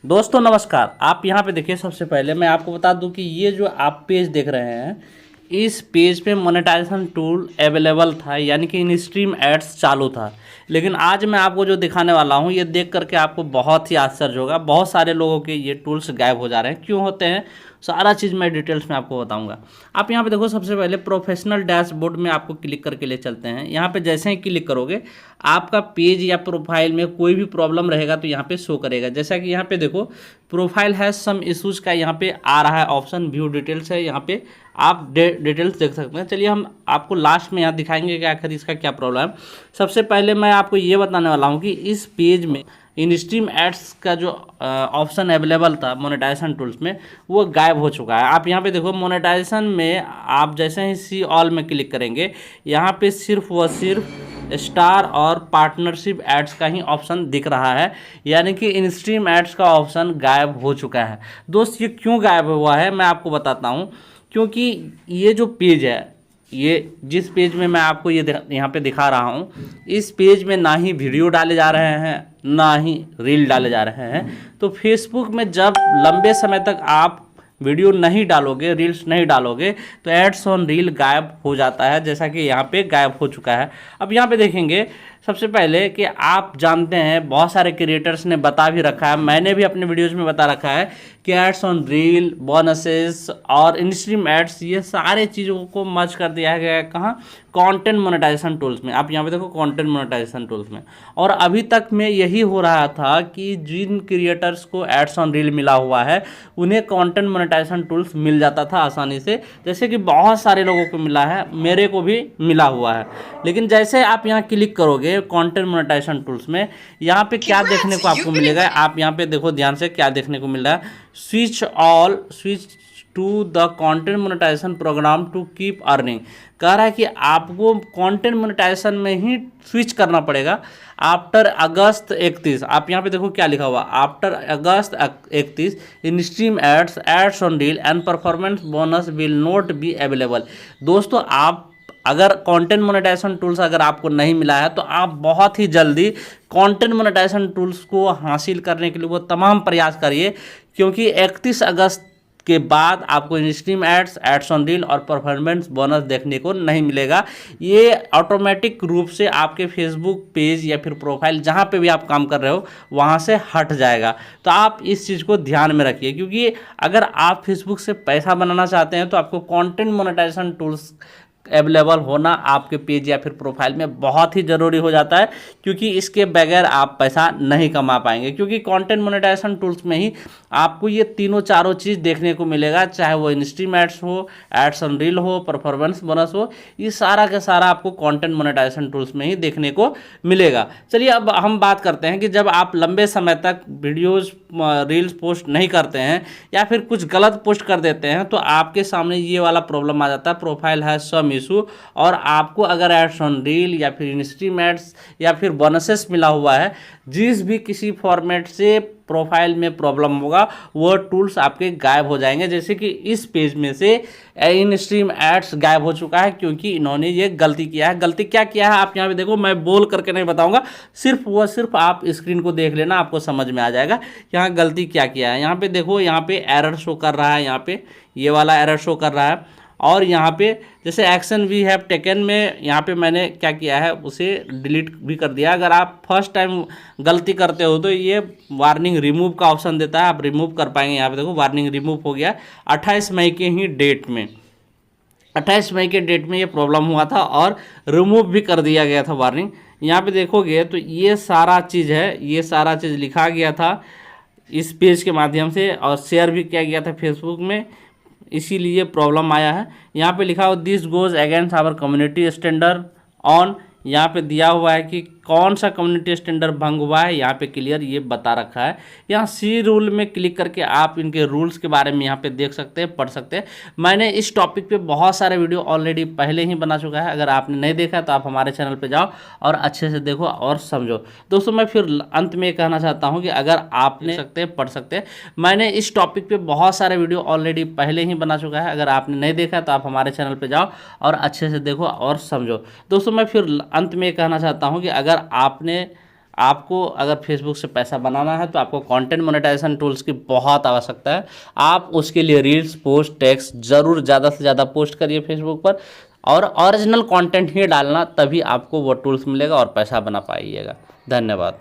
दोस्तों नमस्कार। आप यहाँ पे देखिए, सबसे पहले मैं आपको बता दूं कि ये जो आप पेज देख रहे हैं, इस पेज पे मोनेटाइजेशन टूल अवेलेबल था, यानी कि इन स्ट्रीम एड्स चालू था। लेकिन आज मैं आपको जो दिखाने वाला हूँ, ये देख करके आपको बहुत ही आश्चर्य होगा। बहुत सारे लोगों के ये टूल्स गायब हो जा रहे हैं। क्यों होते हैं, सारा चीज़ मैं डिटेल्स में आपको बताऊंगा। आप यहाँ पे देखो, सबसे पहले प्रोफेशनल डैशबोर्ड में आपको क्लिक करके ले चलते हैं। यहाँ पे जैसे ही क्लिक करोगे, आपका पेज या प्रोफाइल में कोई भी प्रॉब्लम रहेगा तो यहाँ पे शो करेगा। जैसा कि यहाँ पे देखो, प्रोफाइल हैज सम इश्यूज का यहाँ पे आ रहा है ऑप्शन, व्यू डिटेल्स है। यहाँ पे आप डिटेल्स देख सकते हैं। चलिए हम आपको लास्ट में यहाँ दिखाएंगे कि आखिर इसका क्या प्रॉब्लम है। सबसे पहले मैं आपको ये बताने वाला हूँ कि इस पेज में इन स्ट्रीम एड्स का जो ऑप्शन अवेलेबल था मोनेटाइजेशन टूल्स में, वो गायब हो चुका है। आप यहाँ पे देखो, मोनेटाइजेशन में आप जैसे ही सी ऑल में क्लिक करेंगे, यहाँ पे सिर्फ व सिर्फ स्टार और पार्टनरशिप एड्स का ही ऑप्शन दिख रहा है, यानी कि इन स्ट्रीम एड्स का ऑप्शन गायब हो चुका है। दोस्त, ये क्यों गायब हुआ है मैं आपको बताता हूँ। क्योंकि ये जो पेज है, ये जिस पेज में मैं आपको ये यहाँ पे दिखा रहा हूँ, इस पेज में ना ही वीडियो डाले जा रहे हैं, ना ही रील डाले जा रहे हैं। तो फेसबुक में जब लंबे समय तक आप वीडियो नहीं डालोगे, रील्स नहीं डालोगे, तो एड्स ऑन रील गायब हो जाता है, जैसा कि यहाँ पे गायब हो चुका है। अब यहाँ पे देखेंगे, सबसे पहले कि आप जानते हैं, बहुत सारे क्रिएटर्स ने बता भी रखा है, मैंने भी अपने वीडियोज़ में बता रखा है कि एड्स ऑन रील, बोनसेस और इन स्ट्रीम एड्स, ये सारे चीज़ों को मर्ज कर दिया गया है। कहाँ? कंटेंट मोनेटाइजेशन टूल्स में। आप यहाँ पे देखो, कंटेंट मोनेटाइजेशन टूल्स में। और अभी तक में यही हो रहा था कि जिन क्रिएटर्स को एड्स ऑन रील मिला हुआ है, उन्हें कंटेंट मोनेटाइजेशन टूल्स मिल जाता था आसानी से, जैसे कि बहुत सारे लोगों को मिला है, मेरे को भी मिला हुआ है। लेकिन जैसे आप यहाँ क्लिक करोगे कंटेंट मोनेटाइजेशन टूल्स में, यहाँ पे क्या देखने को आपको मिलेगा, आप यहाँ पे देखो ध्यान से, क्या देखने को मिल रहा है, switch to the content monetization program to keep earning. कह रहा है कि आपको कंटेंट मोनेटाइजेशन में ही स्विच करना पड़ेगा आफ्टर अगस्त 31। आप यहाँ पे देखो क्या लिखा हुआ, after August 31 in stream ads on reel and performance bonus will not be available. दोस्तों, आप अगर कंटेंट मोनेटाइजेशन टूल्स अगर आपको नहीं मिला है, तो आप बहुत ही जल्दी कंटेंट मोनेटाइजेशन टूल्स को हासिल करने के लिए वो तमाम प्रयास करिए, क्योंकि 31 अगस्त के बाद आपको in stream ads on reel और परफॉर्मेंस बोनस देखने को नहीं मिलेगा। ये ऑटोमेटिक रूप से आपके फेसबुक पेज या फिर प्रोफाइल, जहाँ पे भी आप काम कर रहे हो, वहाँ से हट जाएगा। तो आप इस चीज़ को ध्यान में रखिए, क्योंकि अगर आप फेसबुक से पैसा बनाना चाहते हैं, तो आपको कंटेंट मोनेटाइजेशन टूल्स अवेलेबल होना आपके पेज या फिर प्रोफाइल में बहुत ही ज़रूरी हो जाता है, क्योंकि इसके बगैर आप पैसा नहीं कमा पाएंगे। क्योंकि कंटेंट मोनेटाइजेशन टूल्स में ही आपको ये तीनों चारों चीज़ देखने को मिलेगा, चाहे वो इन स्ट्रीम एड्स हो, एड्स ऑन रील हो, परफॉर्मेंस बोनस हो, ये सारा का सारा आपको कंटेंट मोनेटाइजेशन टूल्स में ही देखने को मिलेगा। चलिए अब हम बात करते हैं कि जब आप लंबे समय तक वीडियोज़, रील्स पोस्ट नहीं करते हैं, या फिर कुछ गलत पोस्ट कर देते हैं, तो आपके सामने ये वाला प्रॉब्लम आ जाता है, प्रोफाइल हैज सम इशू। और आपको अगर एड्स ऑन रील या फिर इन स्ट्रीम एड्स या फिर बोनसेस मिला हुआ है, जिस भी किसी फॉर्मेट से प्रोफाइल में प्रॉब्लम होगा, वो टूल्स आपके गायब हो जाएंगे। जैसे कि इस पेज में से इन स्ट्रीम एड्स गायब हो चुका है, क्योंकि इन्होंने ये गलती किया है। गलती क्या किया है आप यहाँ पे देखो, मैं बोल करके नहीं बताऊंगा, सिर्फ आप स्क्रीन को देख लेना, आपको समझ में आ जाएगा यहाँ गलती क्या किया है। यहाँ पे देखो, यहाँ पे एरर शो कर रहा है, यहाँ पे ये वाला एरर शो कर रहा है। और यहाँ पे जैसे एक्शन वी हैव टेकन में, यहाँ पे मैंने क्या किया है, उसे डिलीट भी कर दिया। अगर आप फर्स्ट टाइम गलती करते हो, तो ये वार्निंग रिमूव का ऑप्शन देता है, आप रिमूव कर पाएंगे। यहाँ पे देखो, वार्निंग रिमूव हो गया 28 मई के ही डेट में। 28 मई के डेट में ये प्रॉब्लम हुआ था और रिमूव भी कर दिया गया था वार्निंग। यहाँ पे देखोगे तो ये सारा चीज़ है, ये सारा चीज़ लिखा गया था इस पेज के माध्यम से, और शेयर भी किया गया था फेसबुक में, इसीलिए प्रॉब्लम आया है। यहाँ पे लिखा हुआ this goes against our community standard on, यहाँ पे दिया हुआ है कि कौन सा कम्युनिटी स्टैंडर्ड भंग हुआ है, यहाँ पे क्लियर ये बता रखा है। यहाँ सी रूल में क्लिक करके आप इनके रूल्स के बारे में यहाँ पे देख सकते हैं, पढ़ सकते हैं। मैंने इस टॉपिक पे बहुत सारे वीडियो ऑलरेडी पहले ही बना चुका है, अगर आपने नहीं देखा तो आप हमारे चैनल पे जाओ और अच्छे से देखो और समझो। दोस्तों, मैं फिर अंत में कहना चाहता हूँ कि अगर आपने सकते हैं, पढ़ सकते हैं, मैंने इस टॉपिक पे बहुत सारे वीडियो ऑलरेडी पहले ही बना चुका है, अगर आपने नहीं देखा तो आप हमारे चैनल पर जाओ और अच्छे से देखो और समझो। दोस्तों, मैं फिर अंत में कहना चाहता हूँ कि अगर आपने आपको अगर फेसबुक से पैसा बनाना है तो आपको कंटेंट मोनेटाइजेशन टूल्स की बहुत आवश्यकता है। आप उसके लिए रील्स, पोस्ट, टेक्स्ट ज़रूर ज़्यादा से ज़्यादा पोस्ट करिए फेसबुक पर, और ओरिजिनल कंटेंट ही डालना, तभी आपको वो टूल्स मिलेगा और पैसा बना पाइएगा। धन्यवाद।